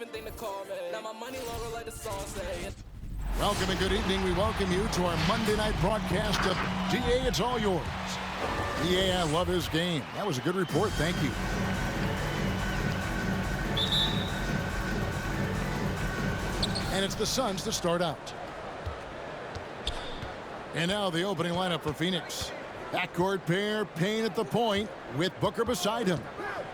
even think to call me. Now my money longer like the song say. Welcome and good evening. We welcome you to our Monday night broadcast of DA, It's All Yours. DA, I love his game. That was a good report. Thank you. And it's the Suns to start out. And now the opening lineup for Phoenix. Backcourt pair, Payne at the point with Booker beside him.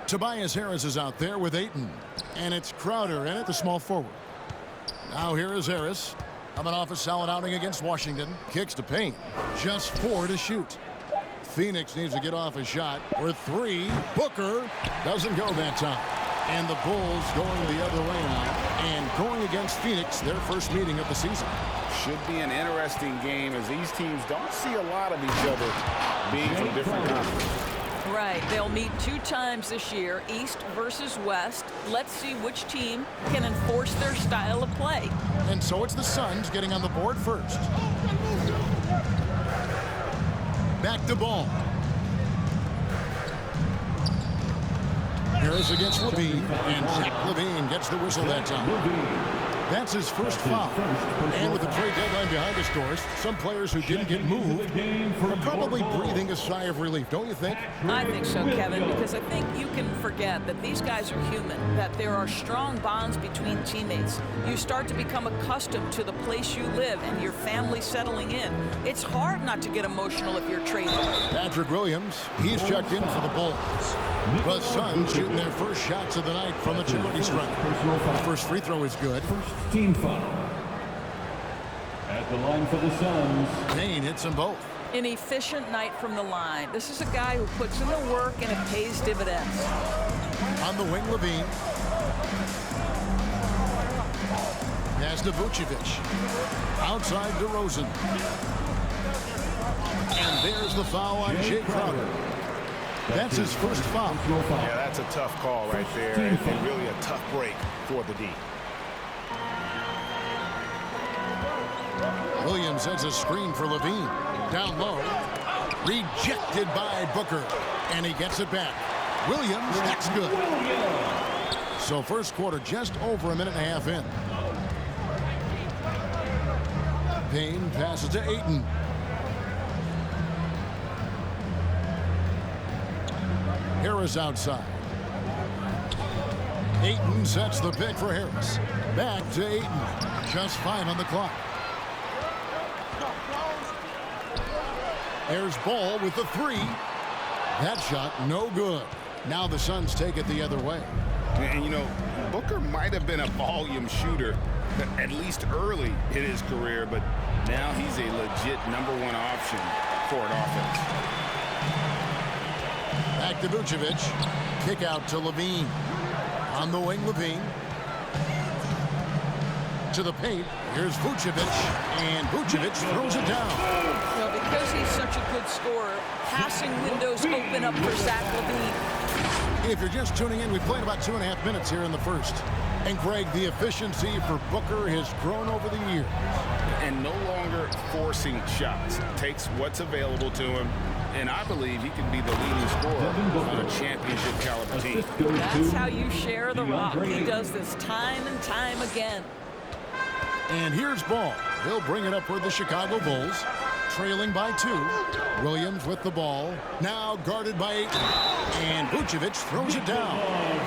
Tobias Harris is out there with Ayton. And it's Crowder in at the small forward. Now here is Harris. Coming off a solid outing against Washington. Kicks to Payne. Just 4 to shoot. Phoenix needs to get off a shot. Or 3. Booker doesn't go that time. And the Bulls going the other way now. And going against Phoenix, their first meeting of the season. Should be an interesting game as these teams don't see a lot of each other being from different conferences. Right. They'll meet 2 times this year, East versus West. Let's see which team can enforce their style of play. And so it's the Suns getting on the board first. Back to Ball. Harris against Levine, and Zach Levine gets the whistle that time. That's his first foul. And with the trade deadline behind us, Doris, some players who didn't get moved are probably breathing a sigh of relief, don't you think? I think so, Kevin, because I think you can forget that these guys are human, that there are strong bonds between teammates. You start to become accustomed to the place you live and your family settling in. It's hard not to get emotional if you're traded. Patrick Williams, he's checked in for the Bulls. The Suns shooting their first shots of the night from the charity stripe. The first free throw is good. Team foul. At the line for the Suns. Payne hits them both. An efficient night from the line. This is a guy who puts in the work and it pays dividends. On the wing, Levine. Pass to Vucevic. Outside DeRozan. And there's the foul on Jay Crowder. That's his first foul. Yeah, that's a tough call right there, and really a tough break for the D. Williams has a screen for Levine. Down low. Rejected by Booker. And he gets it back. Williams, that's good. So first quarter just over a minute and a half in. Payne passes to Ayton. Harris outside. Ayton sets the pick for Harris. Back to Ayton. Just 5 on the clock. There's Ball with the 3. That shot, no good. Now the Suns take it the other way. And, you know, Booker might have been a volume shooter, at least early in his career, but now he's a legit #1 option for an offense. Back to Vucevic. Kick out to Levine. On the wing, Levine. To the paint. Here's Vucevic. And Vucevic throws it down. Well, because he's such a good scorer, passing windows open up for Zach Levine. If you're just tuning in, we played about 2.5 minutes here in the first. And Greg, the efficiency for Booker has grown over the years. And no longer forcing shots. Takes what's available to him. And I believe he can be the leading scorer on a championship caliber team. That's how you share the rock. He does this time and time again. And here's Ball. He'll bring it up for the Chicago Bulls. Trailing by 2. Williams with the ball. Now guarded by 8. And Vucevic throws it down.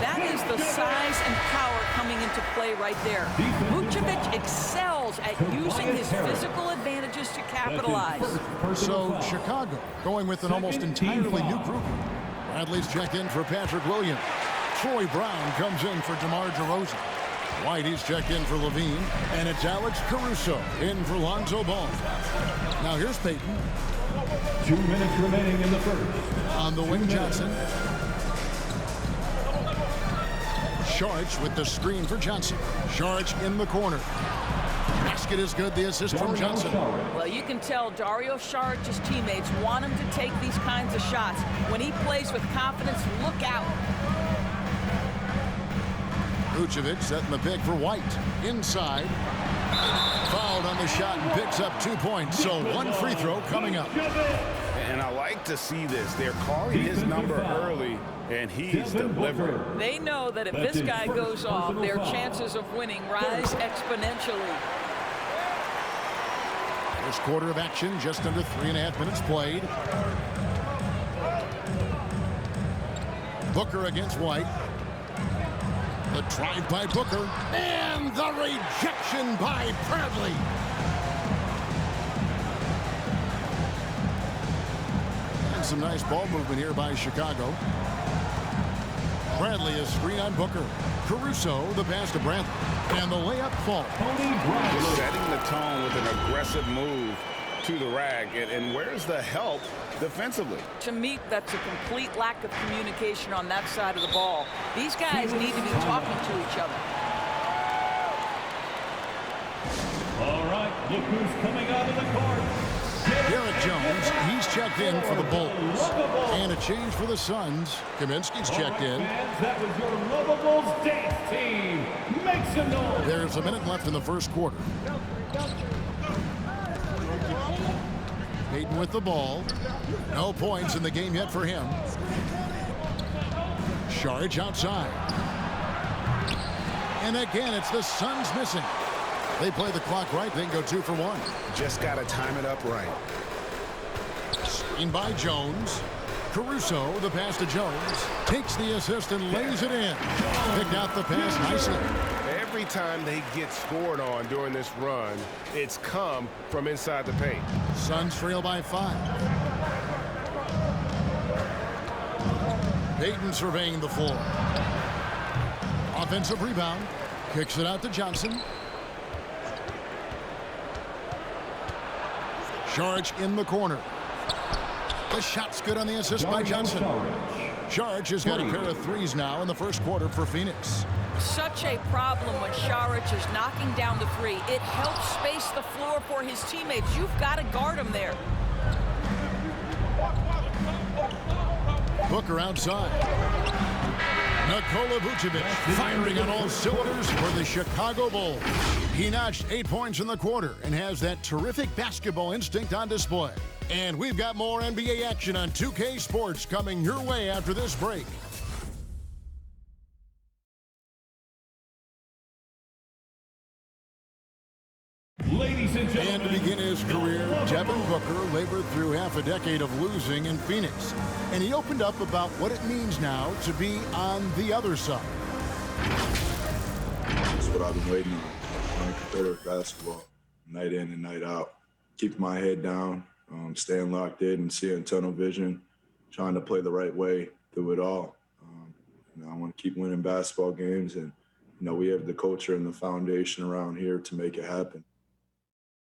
That is the size and power coming into play right there. Vucevic excels at using his physical advantages to capitalize. So Chicago going with an almost entirely new group. Bradley's checked in for Patrick Williams. Troy Brown comes in for DeMar DeRozan. Whitey's checked in for Levine. And it's Alex Caruso in for Lonzo Ball. Now here's Payton. 2 minutes remaining in the first. On the wing, Johnson. Sharch with the screen for Johnson. Sharch in the corner. Basket is good. The assist from Johnson. Well, you can tell Dario Saric's teammates want him to take these kinds of shots. When he plays with confidence, look out. Vucevic setting the pick for White. Inside. Fouled on the shot and picks up 2 points. So 1 free throw coming up. And I like to see this. They're calling his number early, and he's delivering. They know that if this guy goes off, their chances of winning rise exponentially. First quarter of action, just under 3.5 minutes played. Booker against White. The drive by Booker, and the rejection by Bradley. And some nice ball movement here by Chicago. Bradley is screen on Booker. Caruso, the pass to Bradley. And the layup falls. Setting the tone with an aggressive move to the rag. And where's the help defensively? To me, that's a complete lack of communication on that side of the ball. These guys need to be talking to each other. All right, look who's coming out of the court. Garrett Jones, he's checked in for the Bulls. And a change for the Suns. Kaminsky's checked in. That was your Lovables dance team. Make some noise. There's a minute left in the first quarter. Payton with the ball. No points in the game yet for him. Saric outside. And again, it's the Suns missing. They play the clock right, then go 2 for 1. Just got to time it up right. Screen by Jones. Caruso, the pass to Jones. Takes the assist and lays it in. Picked out the pass nicely. Every time they get scored on during this run, it's come from inside the paint. Suns trail by 5. Payton surveying the floor. Offensive rebound. Kicks it out to Johnson. Saric in the corner. The shot's good on the assist by Johnson. Saric has got a pair of threes now in the first quarter for Phoenix. Such a problem when Saric is knocking down the three. It helps space the floor for his teammates. You've got to guard him there. Booker outside. Nikola Vucevic firing on all cylinders for the Chicago Bulls. He notched 8 points in the quarter and has that terrific basketball instinct on display. And we've got more NBA action on 2K Sports coming your way after this break. Ladies and gentlemen. And to begin his career, Devin Booker labored through half a decade of losing in Phoenix. And he opened up about what it means now to be on the other side. That's what I've been waiting on. Playing competitive basketball, night in and night out. Keeping my head down, staying locked in and seeing tunnel vision, trying to play the right way through it all. I want to keep winning basketball games, and we have the culture and the foundation around here to make it happen.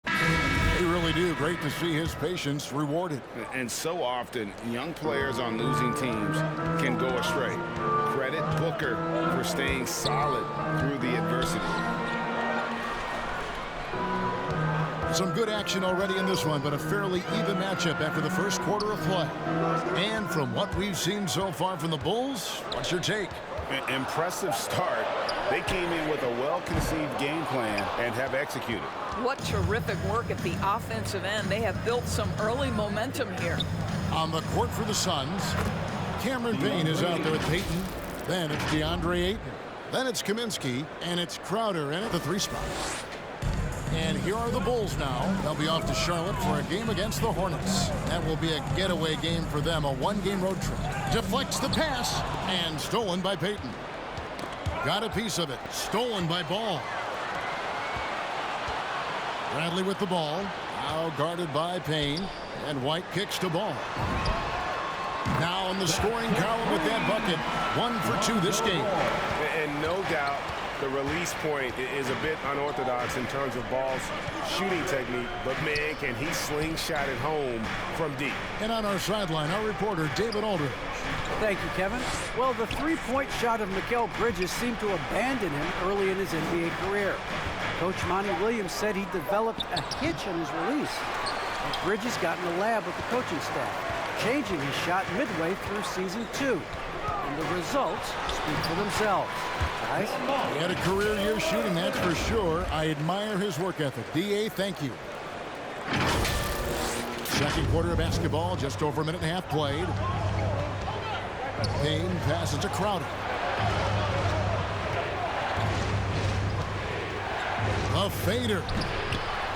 They really do. Great to see his patience rewarded. And so often, young players on losing teams can go astray. Credit Booker for staying solid through the adversity. Some good action already in this one, but a fairly even matchup after the first quarter of play. And from what we've seen so far from the Bulls, what's your take? Impressive start. They came in with a well-conceived game plan and have executed. What terrific work at the offensive end. They have built some early momentum here. On the court for the Suns, Cameron Payne is out there with Payton. Then it's DeAndre Ayton. Then it's Kaminsky, and it's Crowder in at the 3 spot. And here are the Bulls now. They'll be off to Charlotte for a game against the Hornets. That will be a getaway game for them, a 1-game road trip. Deflects the pass, and stolen by Payton. Got a piece of it. Stolen by Ball. Bradley with the ball. Now guarded by Payne. And White kicks to Ball. Now in the scoring column with that bucket. 1 for 2 this game. And no doubt, the release point is a bit unorthodox in terms of Ball's shooting technique, but man, can he slingshot it home from deep. And on our sideline, our reporter, David Aldridge. Thank you, Kevin. Well, the three-point shot of Mikal Bridges seemed to abandon him early in his NBA career. Coach Monty Williams said he developed a hitch in his release. But Bridges got in the lab with the coaching staff, changing his shot midway through season 2. And the results speak for themselves. Guys? He had a career year shooting, that's for sure. I admire his work ethic. D.A., thank you. Second quarter of basketball, just over a minute and a half played. Payne passes to Crowder. A fader.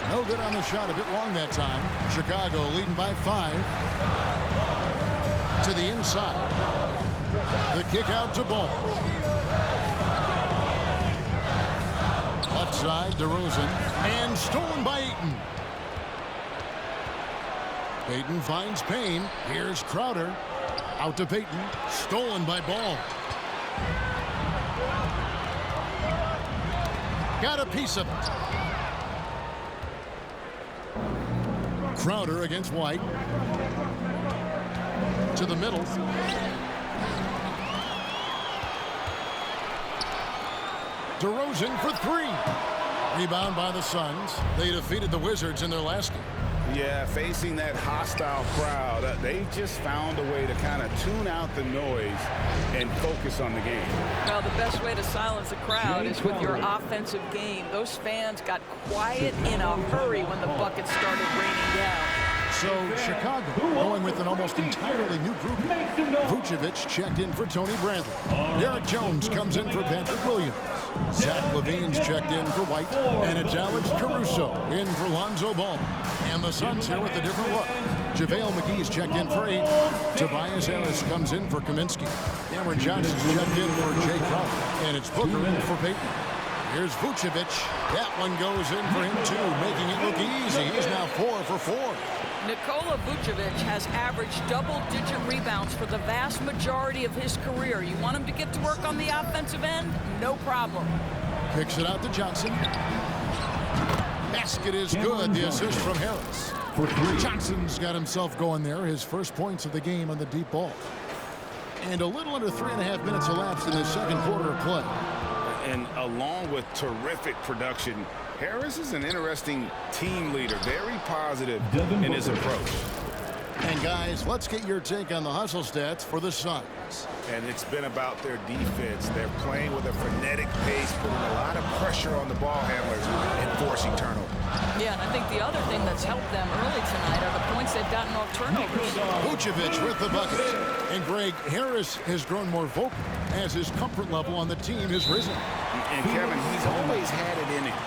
No good on the shot, a bit long that time. Chicago leading by 5. To the inside. The kick out to Ball. Left side, DeRozan. And stolen by Ayton. Payton finds Payne. Here's Crowder. Out to Payton. Stolen by Ball. Got a piece of it. Crowder against White. To the middle. DeRozan for 3. Rebound by the Suns. They defeated the Wizards in their last game. Yeah, facing that hostile crowd, they just found a way to kind of tune out the noise and focus on the game. Well, the best way to silence a crowd is with your offensive game. Those fans got quiet in a hurry when the buckets started raining down. So Chicago going with an almost entirely new group. Vucevic checked in for Tony Bradley. Derek Jones comes in for Patrick Williams. Zach LaVine's checked in for White. And it's Alex Caruso in for Lonzo Ball. And the Suns here with a different look. JaVale McGee's checked in for 8. Tobias Harris comes in for Kaminsky. Cameron Johnson's checked in for Jay Crowder. And it's Booker in for Payton. Here's Vucevic. That one goes in for him too, making it look easy. He's now 4 for 4. Nikola Vucevic has averaged double-digit rebounds for the vast majority of his career. You want him to get to work on the offensive end? No problem. Kicks it out to Johnson. Basket is good. The assist from Harris. Johnson's got himself going there. His first points of the game on the deep ball. And a little under 3.5 minutes elapsed in the second quarter of play. And along with terrific production, Harris is an interesting team leader, very positive in his approach. And guys, let's get your take on the hustle stats for the Suns. And it's been about their defense. They're playing with a frenetic pace, putting a lot of pressure on the ball handlers and forcing turnovers. Yeah, and I think the other thing that's helped them early tonight are the points they've gotten off turnovers. Vucevic with the bucket. And Greg, Harris has grown more vocal as his comfort level on the team has risen. And Kevin, he's always had it in him.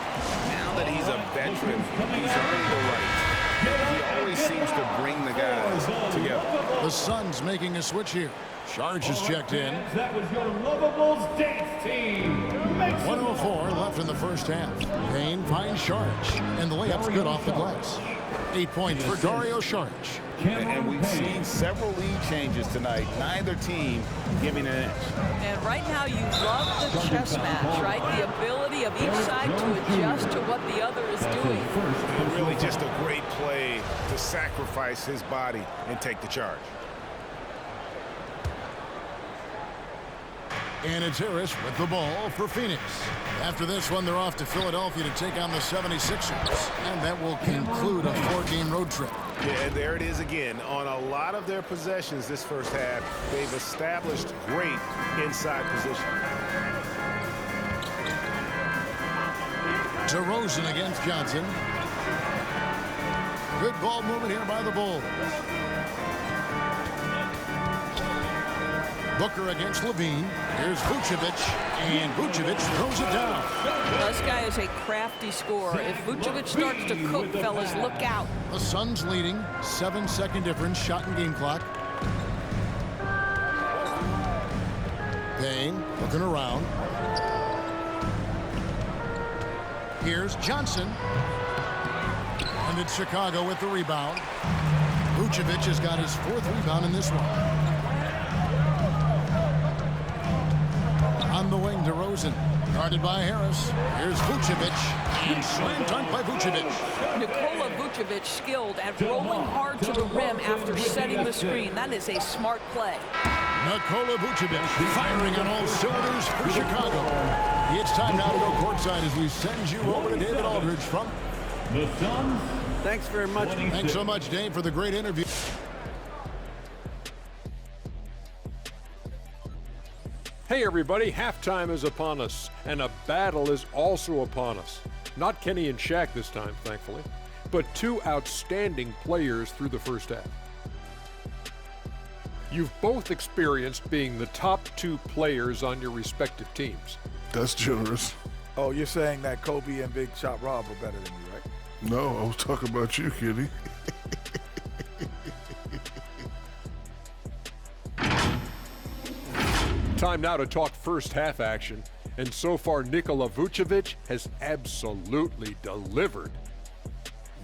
Now that he's a veteran, he's earned the right. He always seems to bring the guys together. The Suns making a switch here. Sharge is checked in. That was your Lovables dance team. 1:04 left in the first half. Payne finds Sharge, and the layup's good off the glass. 8 points for Dario Sharge. And we've seen several lead changes tonight. Neither team giving an edge. And right now you love the chess match, right? The ability of each side to adjust to what the other is doing. And really just a great play to sacrifice his body and take the charge. And it's Harris with the ball for Phoenix. After this one, they're off to Philadelphia to take on the 76ers. And that will conclude a 4-game road trip. Yeah, and there it is again. On a lot of their possessions this first half, they've established great inside position. DeRozan against Johnson. Good ball movement here by the Bulls. Booker against LaVine. Here's Vucevic, and Vucevic throws it down. This guy is a crafty scorer. If Vucevic starts to cook, fellas, look out. The Suns leading, 7-second difference, shot and game clock. Payne looking around. Here's Johnson. And it's Chicago with the rebound. Vucevic has got his 4th rebound in this one. On the wing, DeRozan, guarded by Harris. Here's Vucevic, and slam dunk by Vucevic. Nikola Vucevic skilled at rolling hard to the rim after setting the screen. That is a smart play. Nikola Vucevic firing on all cylinders for Chicago. It's time now to go courtside as we send you over to David Aldridge from The Suns. Thanks very much. Thanks so much, Dave, for the great interview. Hey everybody, halftime is upon us, and a battle is also upon us. Not Kenny and Shaq this time, thankfully. but two outstanding players through the first half. You've both experienced being the top two players on your respective teams. That's generous. Oh, you're saying that Kobe and Big Shot Rob are better than you, right? No, I was talking about you, Kitty. Time now to talk first half action. And so far, Nikola Vucevic has absolutely delivered.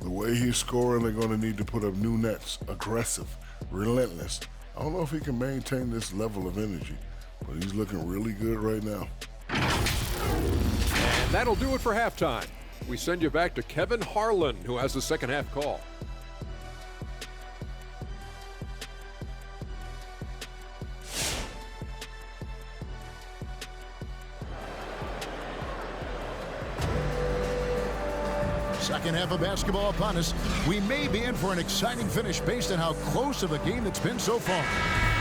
The way he's scoring, they're going to need to put up new nets. Aggressive, relentless. I don't know if he can maintain this level of energy, but he's looking really good right now. And that'll do it for halftime. We send you back to Kevin Harlan, who has the second half call. Second half of basketball upon us. We may be in for an exciting finish based on how close of a game it's been so far.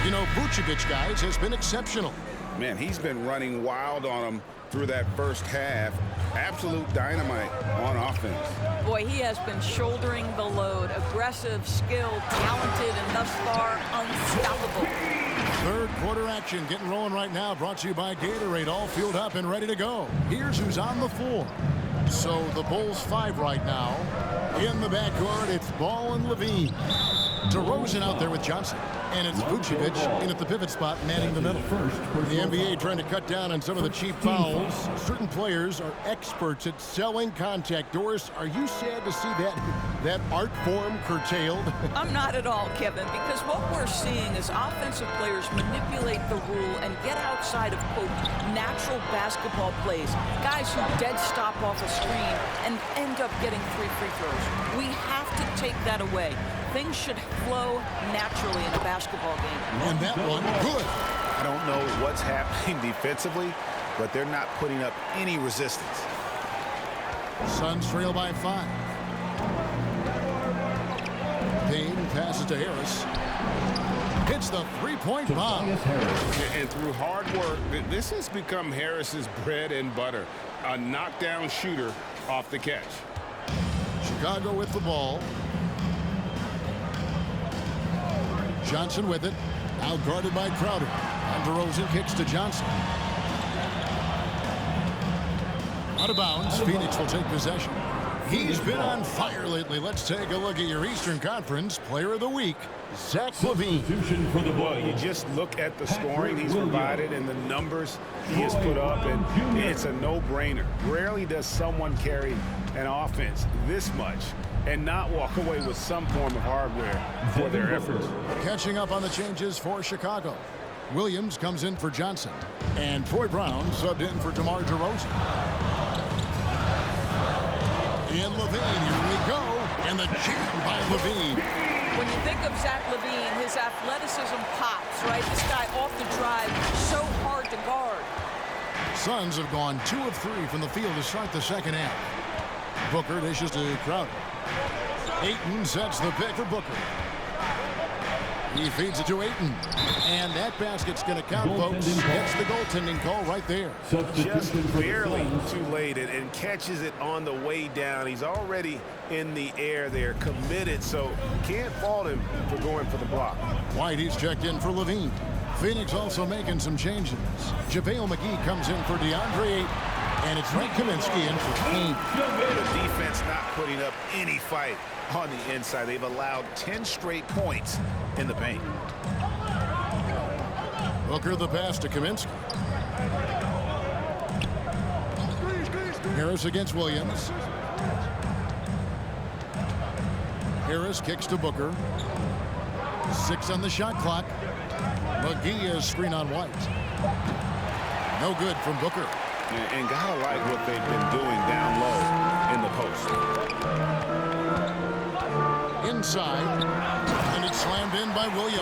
You know, Vucevic, guys, has been exceptional. Man, he's been running wild on him through that first half. Absolute dynamite on offense. Boy, he has been shouldering the load. Aggressive, skilled, talented, and thus far unstoppable. Third quarter action getting rolling right now, brought to you by Gatorade, all fueled up and ready to go. Here's who's on the floor. So the Bulls 5 right now. In the backcourt, it's Ball and Levine. DeRozan out there with Johnson. And it's Vucevic in at the pivot spot, manning the middle. The NBA trying to cut down on some of the cheap fouls. Certain players are experts at selling contact. Doris, are you sad to see that art form curtailed? I'm not at all, Kevin, because what we're seeing is offensive players manipulate the rule and get outside of, quote, natural basketball plays. Guys who dead stop off a screen and end up getting 3 free throws. We have to take that away. Things should flow naturally in a basketball game. And that one, good. I don't know what's happening defensively, but they're not putting up any resistance. Suns trail by 5. Payne passes to Harris. Hits the three-point bomb. And through hard work, this has become Harris's bread and butter. A knockdown shooter off the catch. Chicago with the ball. Johnson with it. Out guarded by Crowder. And DeRozan kicks to Johnson. Out of bounds. Phoenix will take possession. He's been on fire lately. Let's take a look at your Eastern Conference Player of the Week, Zach LaVine. Well, you just look at the scoring he's provided and the numbers he has put up, and it's a no-brainer. Rarely does someone carry an offense this much and not walk away with some form of hardware for their efforts. Catching up on the changes for Chicago. Williams comes in for Johnson. And Troy Brown subbed in for DeMar DeRozan. And LaVine, here we go. And the jam by LaVine. When you think of Zach LaVine, his athleticism pops, right? This guy off the drive, so hard to guard. Suns have gone 2 of 3 from the field to start the second half. Booker dishes to Crowder. Ayton sets the pick for Booker. He feeds it to Ayton. And that basket's going to count, folks. Gets the goaltending call right there. Just barely too late and catches it on the way down. He's already in the air there, committed, so can't fault him for going for the block. White, he's checked in for LaVine. Phoenix also making some changes. JaVale McGee comes in for DeAndre Ayton. And it's Frank Kaminsky in for Payne. The defense not putting up any fight on the inside. They've allowed 10 straight points in the paint. Booker the pass to Kaminsky. Harris against Williams. Harris kicks to Booker. 6 on the shot clock. McGee is screen on White. No good from Booker. And gotta like what they've been doing down low in the post. Inside, and it's slammed in by Williams.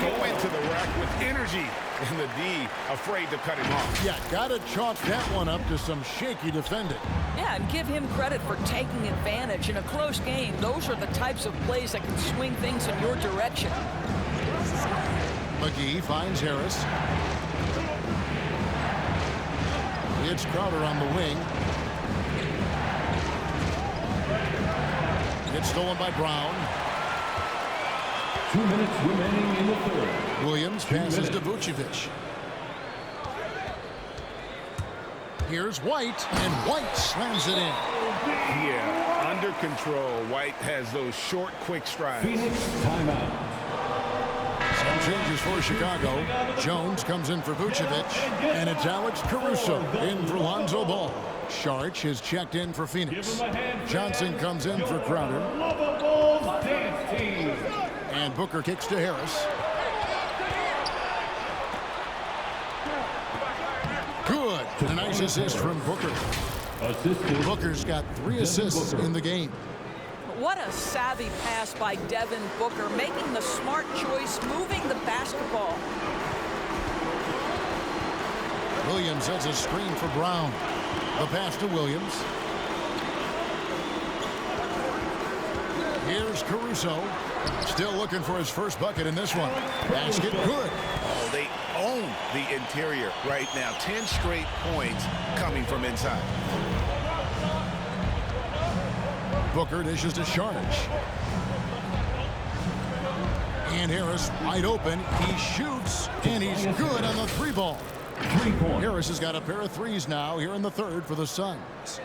Going to the rack with energy, and the D afraid to cut him off. Yeah, gotta chalk that one up to some shaky defending. Yeah, and give him credit for taking advantage in a close game. Those are the types of plays that can swing things in your direction. McGee finds Harris. It's Crowder on the wing. It's stolen by Brown. 2 minutes remaining in the third. Williams passes to Vucevic. Here's White, and White slams it in. Yeah, under control. White has those short, quick strides. Phoenix timeout. Some changes for Chicago. Jones comes in for Vucevic, and it's Alex Caruso in for Lonzo Ball. Saric is checked in for Phoenix. Johnson comes in for Crowder. Lovable's dance team. And Booker kicks to Harris. Good. A nice assist from Booker. Booker's got 3 assists in the game. What a savvy pass by Devin Booker, making the smart choice, moving the basketball. Williams has a screen for Brown. The pass to Williams. Here's Caruso. Still looking for his first bucket in this one. Basket good. Oh, they own the interior right now. 10 straight points coming from inside. Booker dishes to Saric. And Harris wide open. He shoots, and he's good on the 3-ball. 3 points. Harris has got a pair of threes now here in the third for the Suns.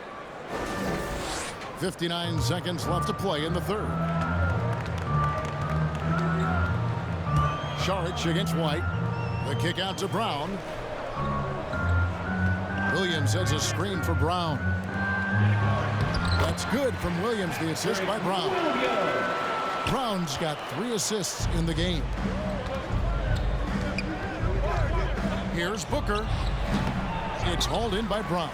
59 seconds left to play in the third. Saric against White. The kick out to Brown. Williams has a screen for Brown. That's good from Williams, the assist by Brown. Brown's got 3 assists in the game. Here's Booker. It's hauled in by Brown.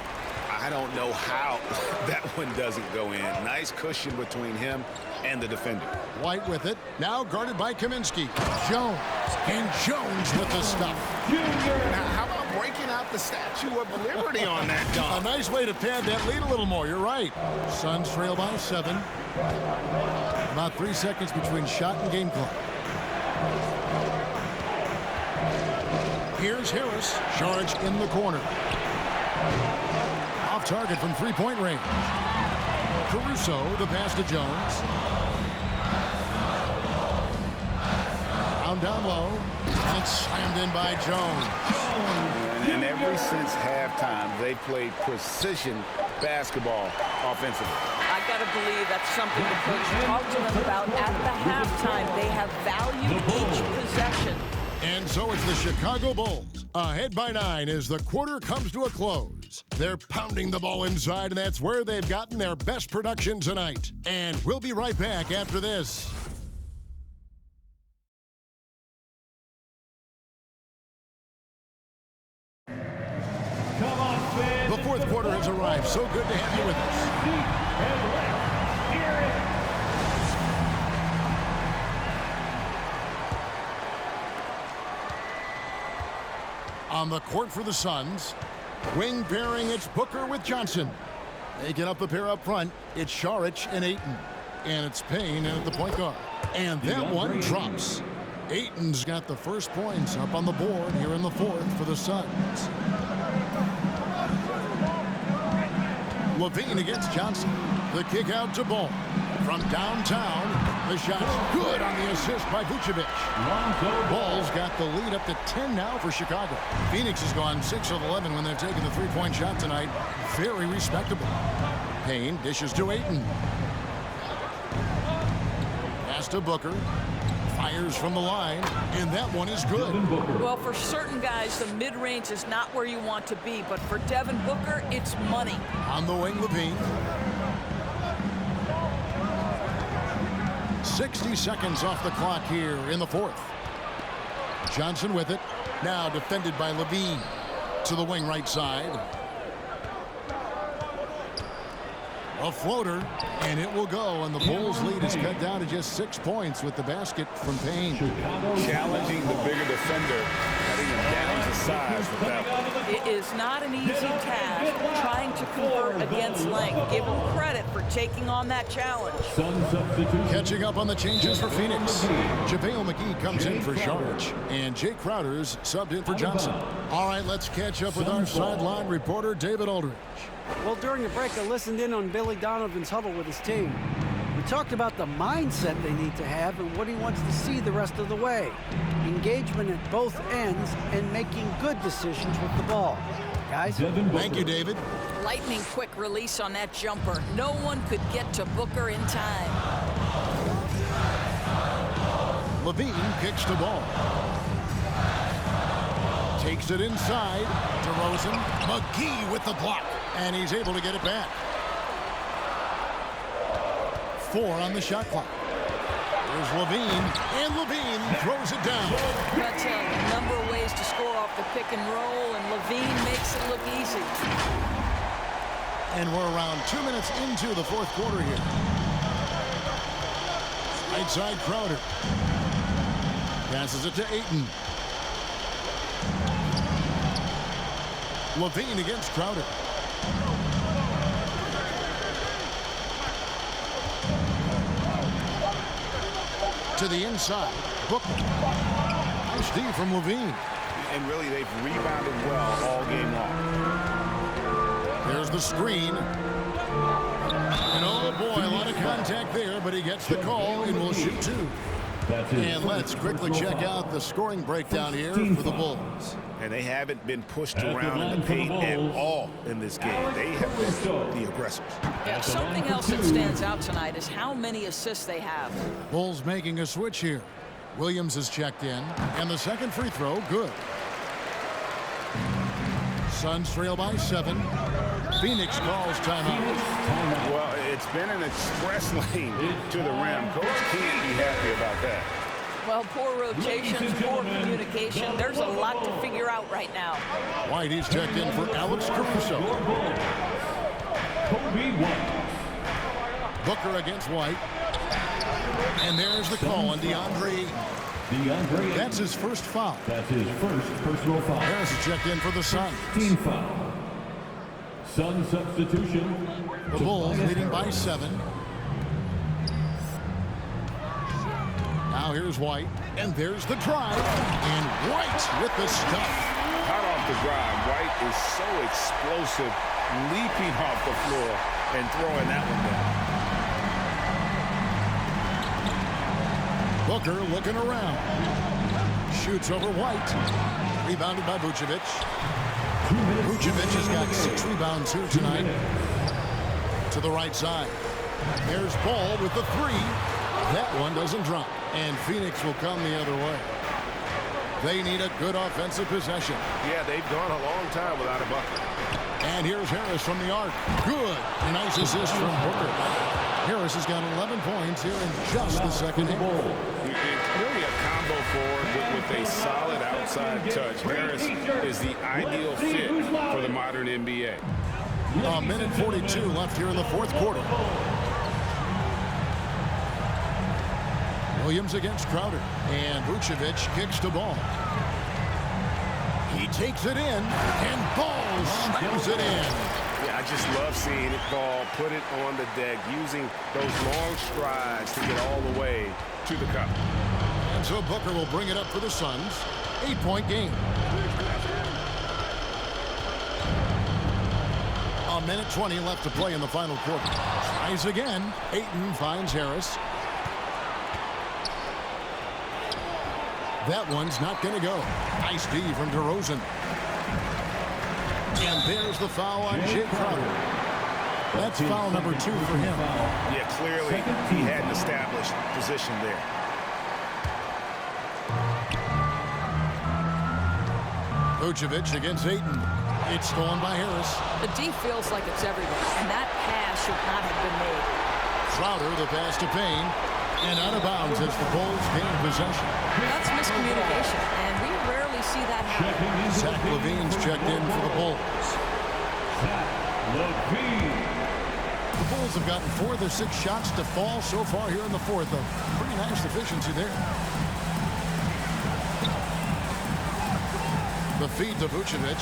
I don't know how that one doesn't go in. Nice cushion between him and the defender. White with it. Now guarded by Kaminsky. Jones. And Jones with the stuff. Now, how about breaking out the Statue of Liberty on that dunk? A nice way to pad that lead a little more. You're right. Suns trail by 7. About 3 seconds between shot and game clock. Here's Harris. Saric in the corner. Off target from 3-point range. Caruso, the pass to Jones. Down low, and it's slammed in by Jones. And ever since halftime, they played precision basketball offensively. I got to believe that's something the coach talked to them about at the halftime. They have valued each possession. And so it's the Chicago Bulls, ahead by 9 as the quarter comes to a close. They're pounding the ball inside, and that's where they've gotten their best production tonight. And we'll be right back after this. The fourth quarter has arrived. So good to have you with us. On the court for the Suns, wing pairing, it's Booker with Johnson. They get up the pair up front. It's Saric and Ayton. And it's Payne in at the point guard. And that one drops. Ayton's got the first points up on the board here in the fourth for the Suns. Levine against Johnson. The kick out to Ball. From downtown, the shot's good on the assist by Vucevic. Ball's got the lead up to 10 now for Chicago. Phoenix has gone 6 of 11 when they've taken the 3-point shot tonight. Very respectable. Payne dishes to Ayton. Pass to Booker. Fires from the line, and that one is good. Well, for certain guys, the mid-range is not where you want to be, but for Devin Booker, it's money. On the wing, Levine. 60 seconds off the clock here in the fourth. Johnson with it. Now defended by Levine. To the wing right side. A floater, and it will go, and the Bulls' lead is cut down to just 6 points with the basket from Payne. Challenging the bigger defender, cutting him down to size with that one. It is not an easy task trying to convert against length. Give him credit for taking on that challenge. Catching up on the changes for Phoenix. JaVale McGee comes in for Saric, and Jay Crowder's subbed in for Johnson. All right, let's catch up with our sideline reporter, David Aldridge. Well, during the break, I listened in on Billy Donovan's huddle with his team. He talked about the mindset they need to have and what he wants to see the rest of the way. Engagement at both ends and making good decisions with the ball. Guys? Thank you, David. Lightning quick release on that jumper. No one could get to Booker in time. Levine kicks the ball. Takes it inside. DeRozan. McGee with the block. And he's able to get it back. 4 on the shot clock. Here's Levine. And Levine throws it down. That's a number of ways to score off the pick and roll, and Levine makes it look easy. And we're around 2 minutes into the fourth quarter here. Right side, Crowder. Passes it to Ayton. Levine against Crowder. To the inside. Booker. Nice D from Levine. And really, they've rebounded well all game long. There's the screen. And oh boy, a lot of contact there, but he gets the call and will shoot 2. And let's quickly check out the scoring breakdown here for the Bulls. And they haven't been pushed around in the paint at all in this game. They have been the aggressors. Yeah, something else that stands out tonight is how many assists they have. Bulls making a switch here. Williams is checked in, and the second free throw, good. Suns trail by 7. Phoenix calls timeout. Well, it's been an express lane to the rim. Coach can't be happy about that. Well, poor rotations, poor communication. There's a lot to figure out right now. White is checked in for Alex Caruso. Booker against White. And there's the call on DeAndre. That's his first foul. That's his first personal foul. Harris is checked in for the Suns. Team foul. Sun substitution. The Bulls leading by 7. Now here's White, and there's the drive, and White with the stuff. Hot off the drive, White is so explosive, leaping off the floor and throwing that one down. Booker looking around. Shoots over White. Rebounded by Vucevic. Vucevic has got 6 rebounds here tonight. To the right side. There's Ball with the 3. That one doesn't drop. And Phoenix will come the other way. They need a good offensive possession. Yeah, they've gone a long time without a bucket. And here's Harris from the arc. Good. A nice assist from Booker. Harris has got 11 points here in just the second half. Really a combo forward with a solid outside touch. Harris is the ideal fit for the modern NBA. A minute 42 left here in the fourth quarter. Williams against Crowder. And Vucevic kicks the ball. He takes it in, and Ball slams it in. Yeah, I just love seeing it, Ball put it on the deck, using those long strides to get all the way to the cup. And so Booker will bring it up for the Suns. 8-point game. A minute 20 left to play in the final quarter. Tries again. Ayton finds Harris. That one's not going to go. Nice D from DeRozan. And there's the foul on Jay Crowder. That's foul number 2 for him. Yeah, clearly he had an established position there. Vucevic against Ayton. It's stolen by Harris. The D feels like it's everywhere, and that pass should not have been made. Crowder, the pass to Payne. And out of bounds as the Bulls gain possession. That's miscommunication, and we rarely see that happen. Zach LaVine's checked in for the Bulls. The Bulls have gotten 4 of their 6 shots to fall so far here in the fourth. A pretty nice efficiency there. The feed to Vucevic.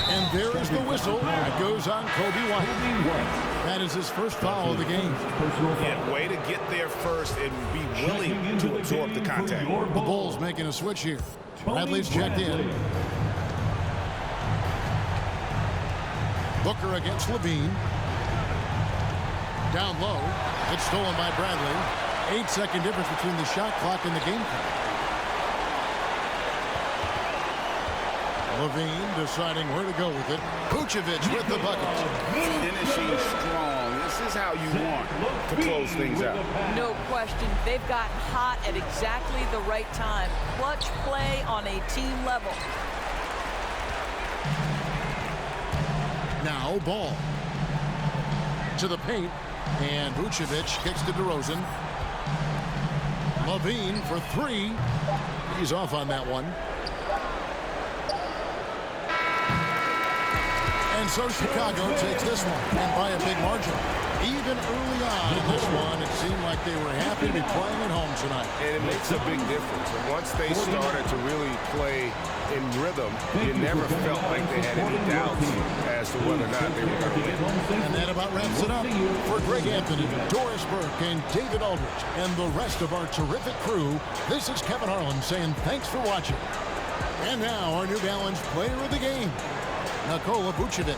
And there is the whistle. It goes on Kobe White. That is his first foul of the game. Yeah, way to get there first and be willing to absorb the contact. The Bulls making a switch here. Bradley's checked in. Booker against Levine. Down low. It's stolen by Bradley. 8-second difference between the shot clock and the game clock. Levine deciding where to go with it. Vucevic with the bucket. Finishing strong. This is how you want to close things out. No question. They've gotten hot at exactly the right time. Clutch play on a team level. Now ball. To the paint. And Vucevic kicks to DeRozan. Levine for three. He's off on that one. And so Chicago takes this one, and by a big margin. Even early on in this one, it seemed like they were happy to be playing at home tonight. And it makes a big difference. And once they started to really play in rhythm, you never felt like they had any doubts as to whether or not they were going to win. And that about wraps it up. For Greg Anthony, Doris Burke, and David Aldridge, and the rest of our terrific crew, this is Kevin Harlan saying thanks for watching. And now our New Balance player of the game, Nikola Vucevic.